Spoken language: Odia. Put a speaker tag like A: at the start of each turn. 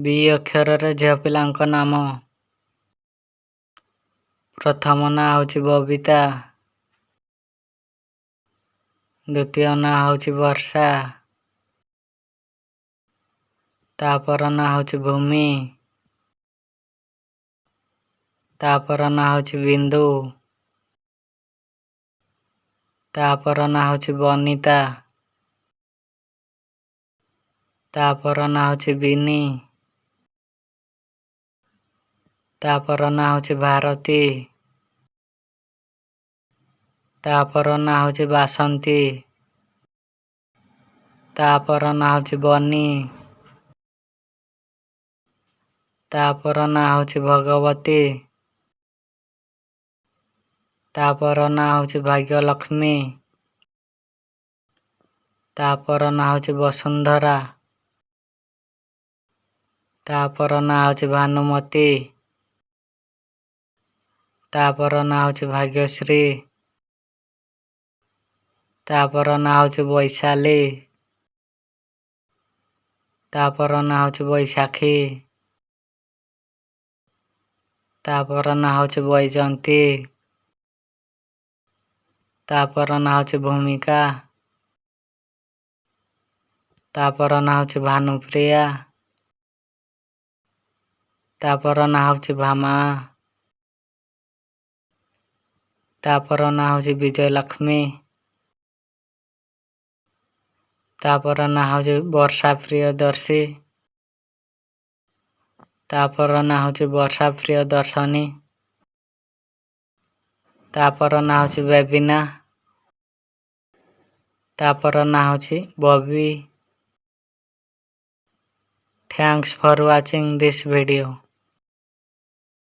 A: ବି ଅକ୍ଷରରେ ଝିଅ ପିଲାଙ୍କ ନାମ। ପ୍ରଥମ ନାଁ ହେଉଛି ବବିତା। ଦ୍ୱିତୀୟ ନାଁ ହେଉଛି ବର୍ଷା। ତାପର ନାଁ ହେଉଛି ଭୂମି। ତାପର ନାଁ ହେଉଛି ବିନ୍ଦୁ। ତାପର ନାଁ ହେଉଛି ବନିତା। ତାପର ନାଁ ହେଉଛି ବିନି। ତାପର ନାଁ ହେଉଛି ଭାରତୀ। ତାପର ନାଁ ହେଉଛି ବାସନ୍ତୀ। ତାପର ନାଁ ହେଉଛି ବନି। ତାପର ନାଁ ହେଉଛି ଭଗବତୀ। ତାପର ନାଁ ହେଉଛି ଭାଗ୍ୟଲକ୍ଷ୍ମୀ। ତାପର ନାଁ ହେଉଛି ବସୁନ୍ଧରା। ତାପର ନାଁ ହେଉଛି ଭାନୁମତୀ। ତାପର ନାଁ ହେଉଛି ଭାଗ୍ୟଶ୍ରୀ। ତାପର ନାଁ ହେଉଛି ବୈଶାଲୀ। ତାପର ନାଁ ହେଉଛି ବୈଶାଖୀ। ତାପର ନାଁ ହେଉଛି ବୈଜନ୍ତୀ। ତାପର ନାଁ ହେଉଛି ଭୂମିକା। ତାପର ନାଁ ହେଉଛି ଭାନୁପ୍ରିୟା। ତାପର ନାଁ ହେଉଛି ଭାମା। ତାପର ନାଁ ହେଉଛି ବିଜୟଲକ୍ଷ୍ମୀ। ତାପର ନାଁ ହେଉଛି ବର୍ଷା ପ୍ରିୟଦର୍ଶୀ। ତାପର ନାଁ ହେଉଛି ବର୍ଷା ପ୍ରିୟଦର୍ଶନୀ। ତାପର ନାଁ ହେଉଛି ବେବିନା। ତାପର ନାଁ ହେଉଛି Bobby. Thanks for watching this video.